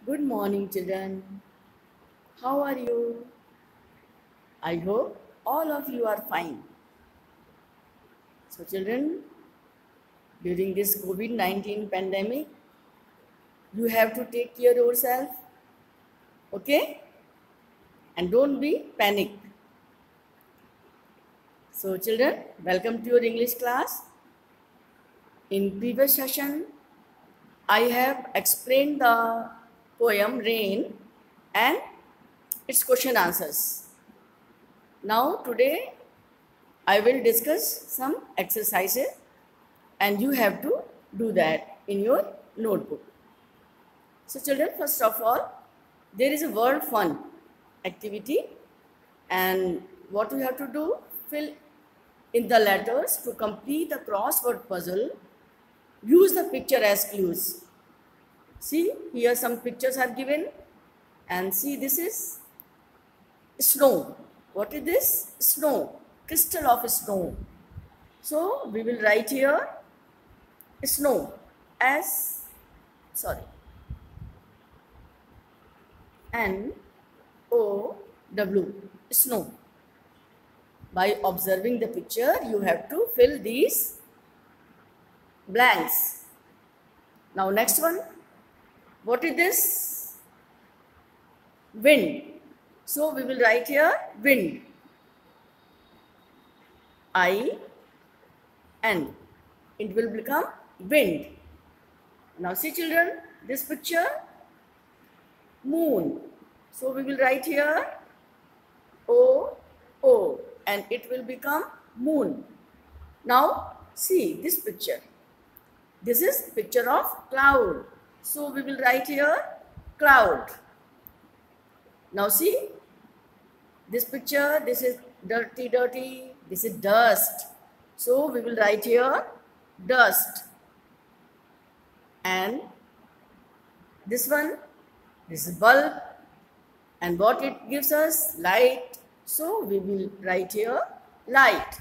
Good morning, children. How are you? I hope all of you are fine. So, children, during this COVID-19 pandemic, you have to take care of yourself, okay? And don't be panic. So, children, welcome to your English class. In previous session, I have explained the poem Rain and its question answers. Now, today, I will discuss some exercises and you have to do that in your notebook. So children, first of all, there is a word fun activity, and what you have to do, fill in the letters to complete the crossword puzzle. Use the picture as clues. See, here some pictures are given, and see, this is snow. What is this? Snow, crystal of snow. So we will write here snow as, sorry, N-O-W, snow. By observing the picture, you have to fill these blanks. Now next one, what is this? Wind. So we will write here wind. I-N. It will become wind. Now see children, this picture, moon. So we will write here O-O and it will become moon. Now see this picture. This is picture of cloud. So we will write here cloud. Now see this picture. This is dirty, dirty. This is dust. So we will write here dust. And this one, this is bulb. And what it gives us? Light. So we will write here light.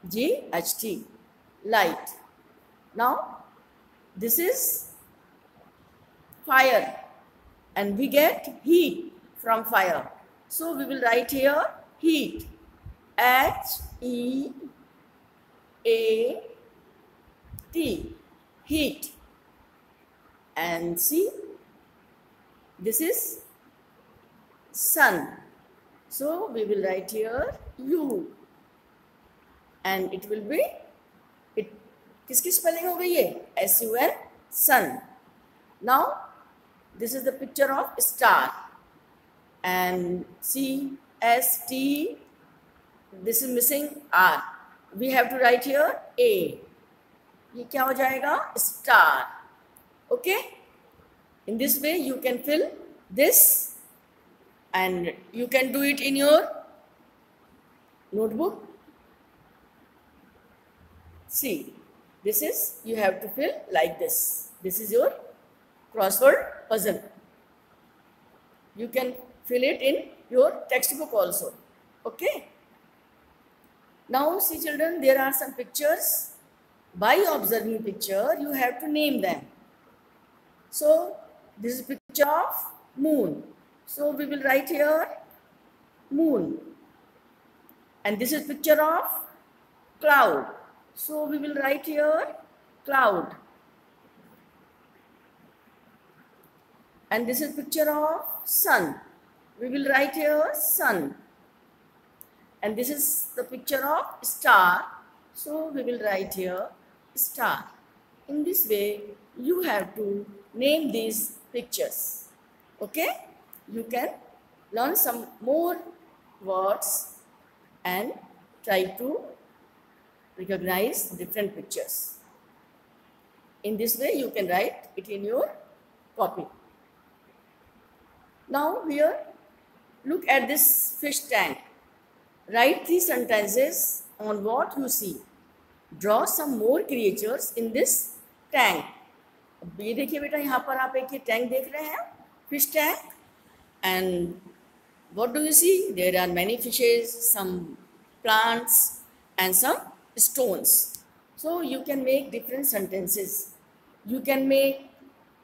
G-H-T, light. Now this is fire and we get heat from fire. So we will write here heat. H-E-A-T, heat. And see, this is sun. So we will write here U. And it will be, किसकी spelling हो गई है? S-U-N, sun. Now this is the picture of star. And C, S, T, this is missing R. We have to write here A. ये क्या हो जाएगा? Star. Okay? In this way you can fill this and you can do it in your notebook. See, this is, you have to fill like this. This is your crossword puzzle. You can fill it in your textbook also. Okay? Now see children, there are some pictures. By observing picture, you have to name them. So this is picture of moon. So we will write here moon. And this is picture of cloud. So we will write here cloud. And this is picture of sun. We will write here sun. And this is the picture of star. So we will write here star. In this way, you have to name these pictures. Okay? You can learn some more words and try to recognize different pictures. In this way, you can write it in your copy. Now here, look at this fish tank. Write 3 sentences on what you see. Draw some more creatures in this tank. अब ये देखिए बेटा, यहाँ पर आप एक ये tank देख रहे हैं, fish tank. And what do you see? There are many fishes, some plants and some stones. So you can make different sentences. You can make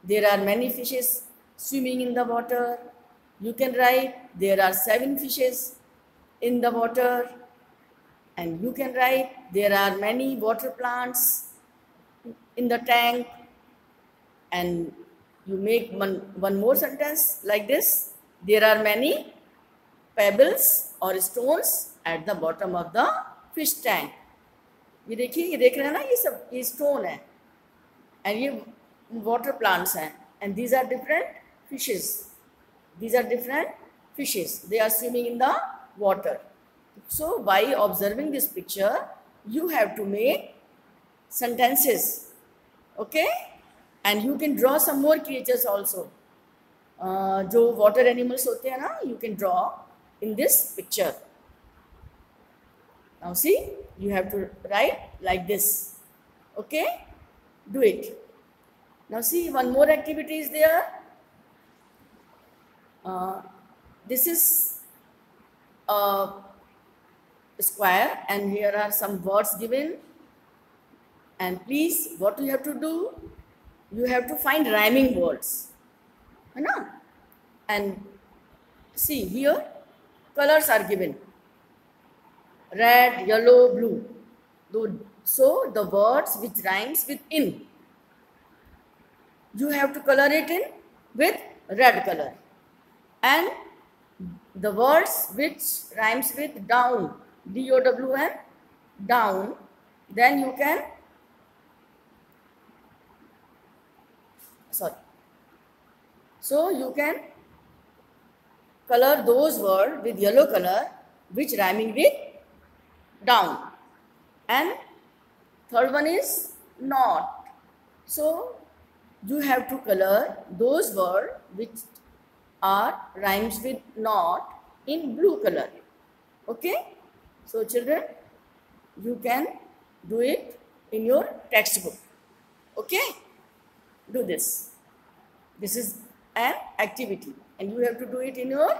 there are many fishes swimming in the water. You can write there are 7 fishes in the water. And you can write there are many water plants in the tank. And you make one more sentence like this. There are many pebbles or stones at the bottom of the fish tank. ये देखिए, ये देख रहे हैं ना, ये सब ये स्टोन है एंड ये वाटर प्लांट्स हैं and these are different fishes. These are different fishes. They are swimming in the water. So by observing this picture, you have to make sentences. Okay? And you can draw some more creatures also. जो water animals होते हैं ना, you can draw in this picture. Now see, you have to write like this. Okay? Do it. Now see, one more activity is there. This is a square and here are some words given, and please what you have to do, you have to find rhyming words, है ना? And see here colors are given, red, yellow, blue. So the words which rhymes with in, you have to color it in with red color. And the words which rhymes with down, D-O-W-N, down, then you can, so you can color those words with yellow color which rhyming with down. And third one is not. So you have to color those words which are rhymes with not in blue color. Okay? So children, you can do it in your textbook. Okay? Do this. This is an activity and you have to do it in your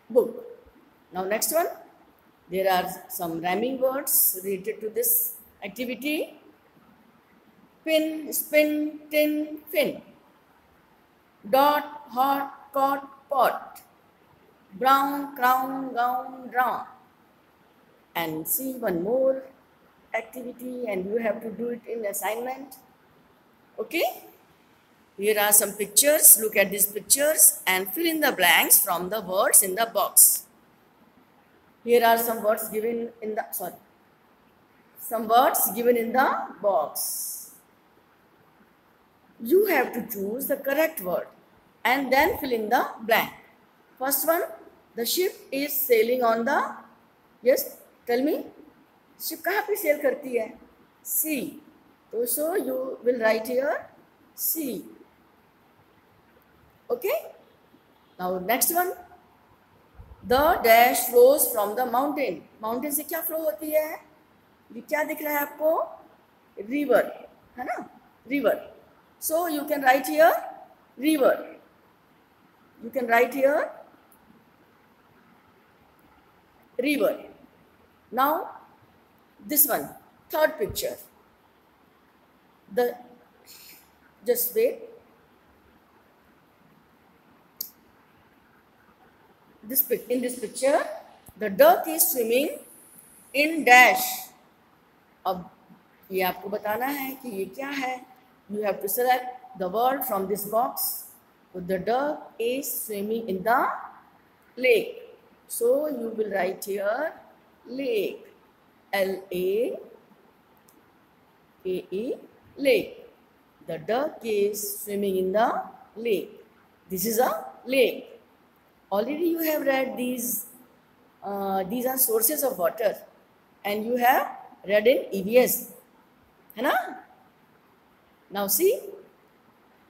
book. Now next one, there are some rhyming words related to this activity. Pin, spin, tin, fin. Dot, hot, caught, pot. Brown, crown, gown, drown. And see one more activity and you have to do it in assignment. Okay? Here are some pictures. Look at these pictures and fill in the blanks from the words in the box. Here are some words given in the, some words given in the box. You have to choose the correct word and then fill in the blank. First one, the ship is sailing on the, yes, tell me, ship कहाँ पे sail करती है? Sea. So you will write here sea. Okay? Now next one, the dash flows from the mountain. Mountain से क्या flow होती है? ये क्या दिख रहा है आपको? River, है ना? River. So you can write here river. You can write here river. Now this one, third picture. Just wait. In this picture, the duck is swimming in dash. अब ये आपको बताना है कि ये क्या है. You have to select the word from this box. So the duck is swimming in the lake. So you will write here lake. L-A-K-E, lake. The duck is swimming in the lake. This is a lake. Already you have read these. These are sources of water. And you have read in EVS. है ना? Now see,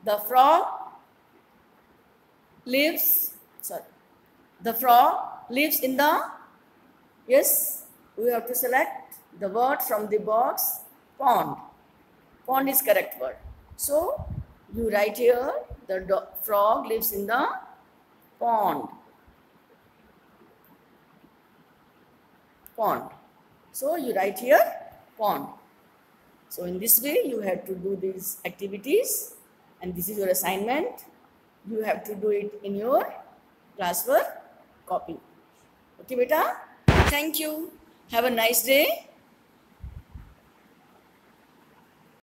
the frog lives in the, yes, we have to select the word from the box, pond. Pond is correct word. So you write here, the frog lives in the pond. Pond. So you write here pond. So in this way you have to do these activities, and this is your assignment. You have to do it in your classwork copy. Okay beta? Thank you. Have a nice day.